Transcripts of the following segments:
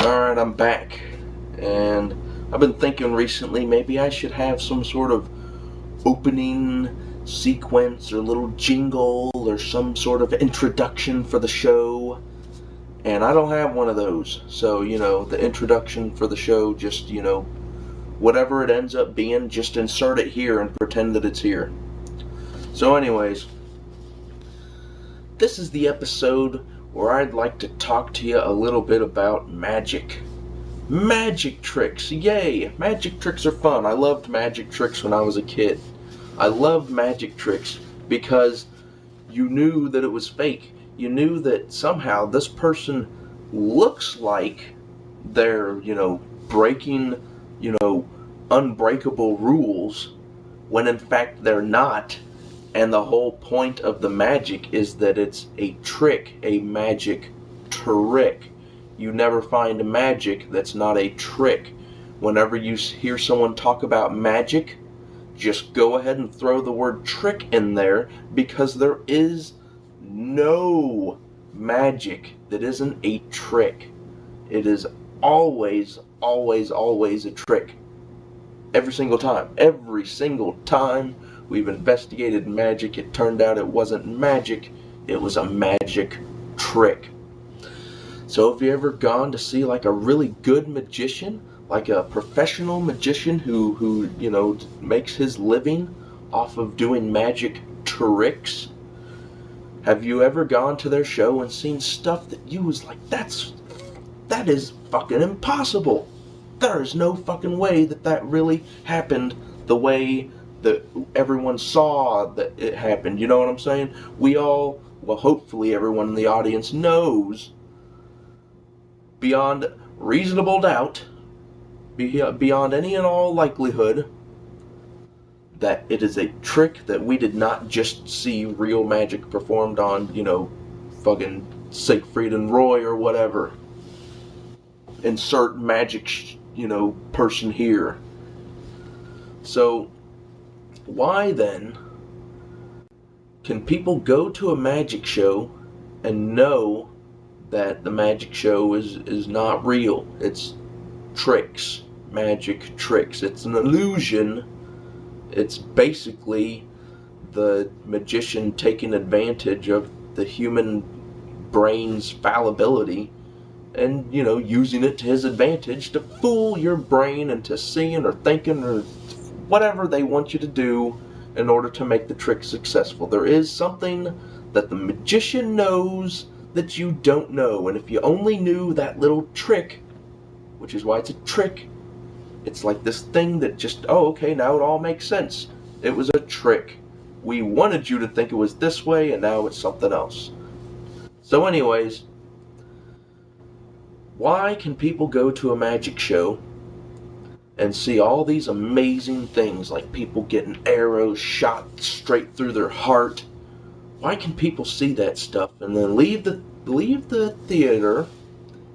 Alright, I'm back. And I've been thinking recently maybe I should have some sort of opening sequence or little jingle or some sort of introduction for the show. And I don't have one of those. So, the introduction for the show, just, whatever it ends up being, just insert it here and pretend that it's here. So anyways, this is the episode where I'd like to talk to you a little bit about magic. Magic tricks, yay! Magic tricks are fun. I loved magic tricks when I was a kid. I loved magic tricks because you knew that it was fake. You knew that somehow this person looks like they're, breaking, unbreakable rules when in fact they're not. And the whole point of the magic is that it's a trick, a magic trick. You never find a magic that's not a trick. Whenever you hear someone talk about magic, just go ahead and throw the word trick in there, because there is no magic that isn't a trick. It is always, always, always a trick. Every single time. Every single time we've investigated magic, it turned out it wasn't magic, it was a magic trick. So have you ever gone to see like a really good magician, like a professional magician who makes his living off of doing magic tricks? Have you ever gone to their show and seen stuff that you was like, that is fucking impossible. There is no fucking way that really happened the way that everyone saw that it happened. You know what I'm saying? Hopefully everyone in the audience knows beyond reasonable doubt, beyond any and all likelihood, that it is a trick that we did not just see real magic performed on, fucking Siegfried and Roy or whatever. Insert magic, person here. So, why then can people go to a magic show and know that the magic show is not real? It's tricks, magic tricks. It's an illusion. It's basically the magician taking advantage of the human brain's fallibility and, using it to his advantage to fool your brain into seeing or thinking or whatever they want you to do in order to make the trick successful. There is something that the magician knows that you don't know, and if you only knew that little trick, which is why it's a trick, it's like this thing that just, okay, now it all makes sense. It was a trick. We wanted you to think it was this way, and now it's something else. So anyways, why can people go to a magic show and see all these amazing things, like people getting arrows shot straight through their heart? Why can people see that stuff and then leave the theater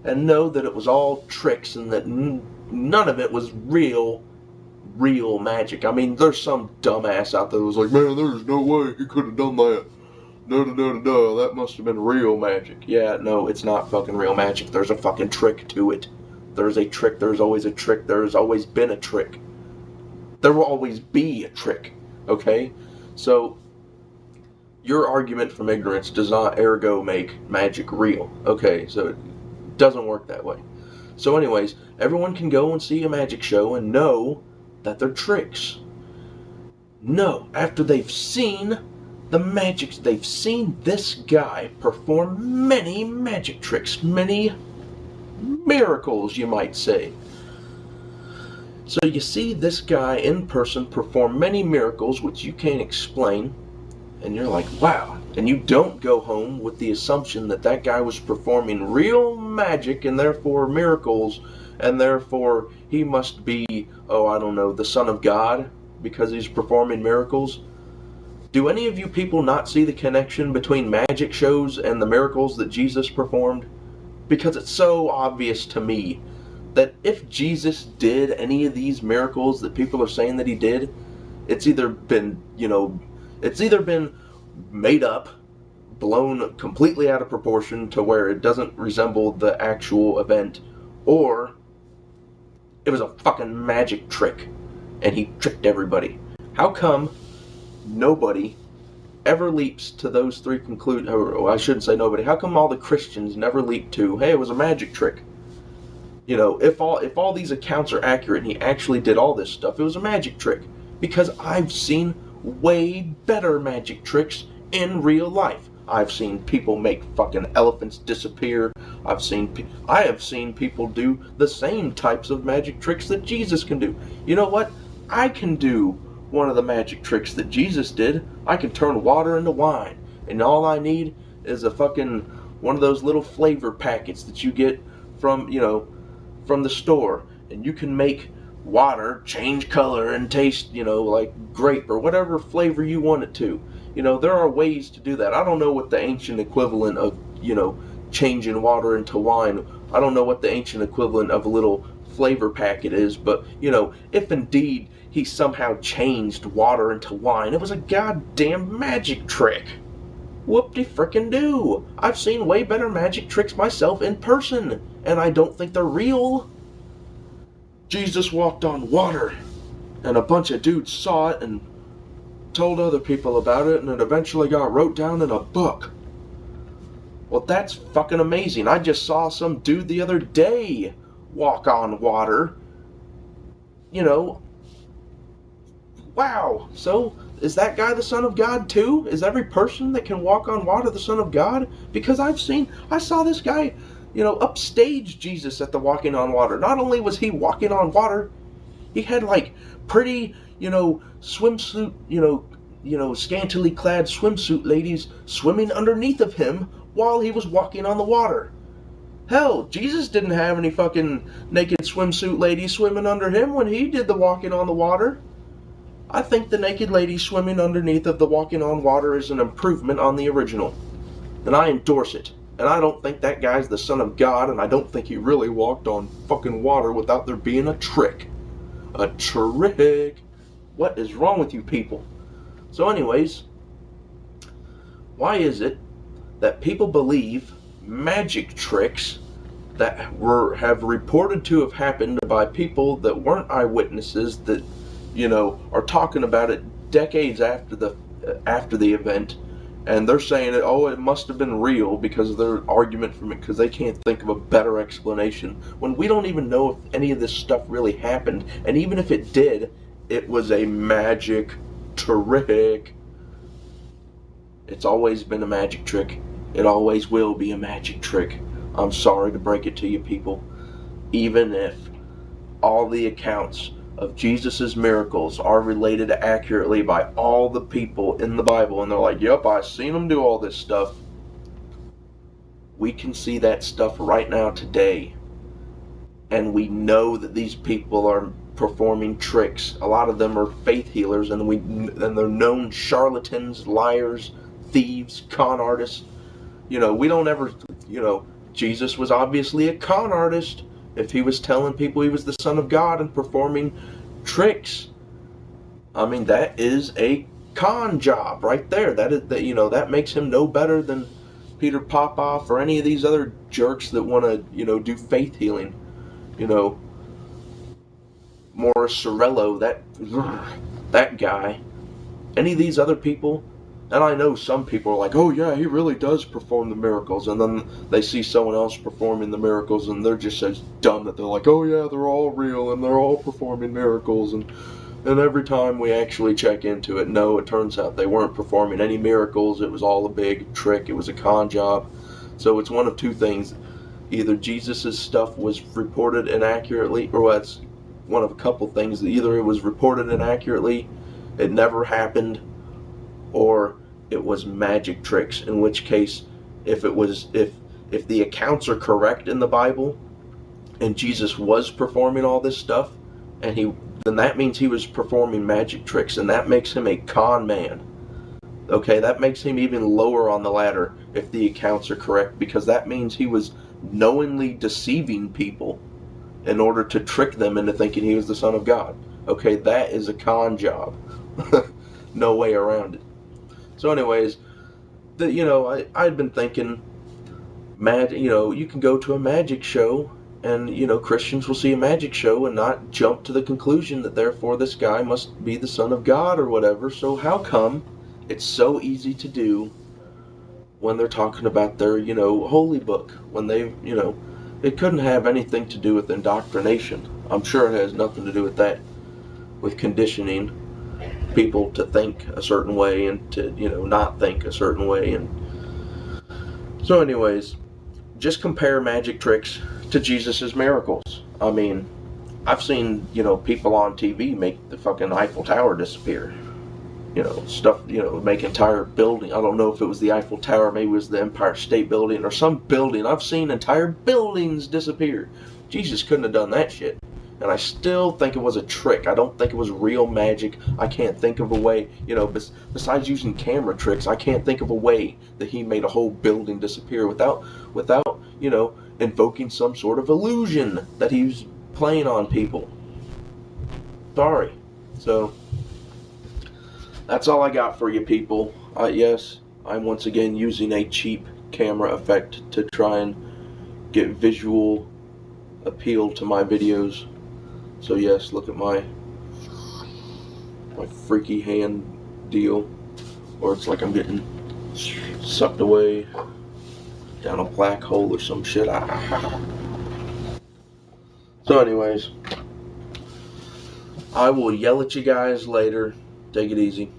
and know that it was all tricks and that none of it was real magic? I mean, there's some dumbass out there that was like, man, there's no way he could have done that. That must have been real magic. Yeah, no, it's not fucking real magic. There's a fucking trick to it. There's a trick. There's always a trick. There's always been a trick. There will always be a trick. Okay? So, your argument from ignorance does not ergo make magic real. Okay, so it doesn't work that way. So anyways, everyone can go and see a magic show and know that they're tricks. No, after they've seen the magic, they've seen this guy perform many magic tricks, many miracles, you might say. So you see this guy in person perform many miracles which you can't explain, and you're like, wow. And you don't go home with the assumption that that guy was performing real magic and therefore miracles, and therefore he must be, the Son of God because he's performing miracles. Do any of you people not see the connection between magic shows and the miracles that Jesus performed? Because it's so obvious to me that if Jesus did any of these miracles that people are saying that he did, it's either been made up, blown completely out of proportion to where it doesn't resemble the actual event, or it was a fucking magic trick and he tricked everybody. How come nobody ever leaps to those three conclusions? Or I shouldn't say nobody. How come all the Christians never leap to, hey, it was a magic trick? You know, if all these accounts are accurate and he actually did all this stuff, it was a magic trick. Because I've seen way better magic tricks in real life. I've seen people make fucking elephants disappear. I have seen people do the same types of magic tricks that Jesus can do. You know what? I can do one of the magic tricks that Jesus did. I can turn water into wine. And all I need is a fucking one of those little flavor packets that you get from, from the store. And you can make water change color and taste, like grape or whatever flavor you want it to. There are ways to do that. I don't know what the ancient equivalent of, changing water into wine. I don't know what the ancient equivalent of a little flavor packet is, but, if indeed he somehow changed water into wine, it was a goddamn magic trick. Whoop-de-frickin-do. I've seen way better magic tricks myself in person, and I don't think they're real. Jesus walked on water, and a bunch of dudes saw it and told other people about it, and it eventually got wrote down in a book. Well, that's fucking amazing. I just saw some dude the other day walk on water. Wow. So, is that guy the Son of God too? Is every person that can walk on water the Son of God? Because I saw this guy, upstage Jesus at the walking on water. Not only was he walking on water, he had like pretty, swimsuit, scantily clad swimsuit ladies swimming underneath of him while he was walking on the water. Hell, Jesus didn't have any fucking naked swimsuit ladies swimming under him when he did the walking on the water. I think the naked lady swimming underneath of the walking on water is an improvement on the original. And I endorse it. And I don't think that guy's the Son of God, and I don't think he really walked on fucking water without there being a trick. A trick. What is wrong with you people? So anyways, why is it that people believe magic tricks that have reported to have happened by people that weren't eyewitnesses, that are talking about it decades after the event, and they're saying it must have been real because of their argument from it, because they can't think of a better explanation, when we don't even know if any of this stuff really happened, and even if it did, it was a magic trick. It's always been a magic trick. It always will be a magic trick. I'm sorry to break it to you people. Even if all the accounts of Jesus' miracles are related accurately by all the people in the Bible, and they're like, yep, I've seen them do all this stuff. We can see that stuff right now today. And we know that these people are performing tricks. A lot of them are faith healers, and they're known charlatans, liars, thieves, con artists. We don't ever, Jesus was obviously a con artist if he was telling people he was the Son of God and performing tricks. I mean, that is a con job right there. That makes him no better than Peter Popoff or any of these other jerks that want to, do faith healing. Morris Sorello, that guy. Any of these other people. And I know some people are like, oh yeah, he really does perform the miracles. And then they see someone else performing the miracles and they're just so dumb that they're like, oh yeah, they're all real and they're all performing miracles. And every time we actually check into it, no, it turns out they weren't performing any miracles. It was all a big trick. It was a con job. So it's one of two things. Either Jesus' stuff was reported inaccurately, or it's one of a couple things. Either it was reported inaccurately, it never happened, or it was magic tricks, in which case if the accounts are correct in the Bible and Jesus was performing all this stuff, and then that means he was performing magic tricks, and that makes him a con man. Okay, that makes him even lower on the ladder if the accounts are correct, because that means he was knowingly deceiving people in order to trick them into thinking he was the Son of God. Okay, that is a con job. No way around it. So anyways, I'd been thinking, you can go to a magic show And, you know, Christians will see a magic show and not jump to the conclusion that therefore this guy must be the son of God or whatever. So how come it's so easy to do when they're talking about their, you know, holy book? When they, you know, it couldn't have anything to do with indoctrination. I'm sure it has nothing to do with that, with conditioning people to think a certain way and to, you know, not think a certain way. And so anyways, just compare magic tricks to Jesus's miracles. I mean, I've seen, you know, people on TV make the fucking Eiffel Tower disappear. You know, stuff, you know, make entire building. I don't know if it was the Eiffel Tower, maybe it was the Empire State Building or some building. I've seen entire buildings disappear. Jesus couldn't have done that shit. And I still think it was a trick. I don't think it was real magic. I can't think of a way, you know, besides using camera tricks, I can't think of a way that he made a whole building disappear without, you know, invoking some sort of illusion that he was playing on people. Sorry. So, that's all I got for you people. Yes, I'm once again using a cheap camera effect to try and get visual appeal to my videos. So yes, look at my freaky hand deal, or it's like I'm getting sucked away down a black hole or some shit. So anyways, I will yell at you guys later. Take it easy.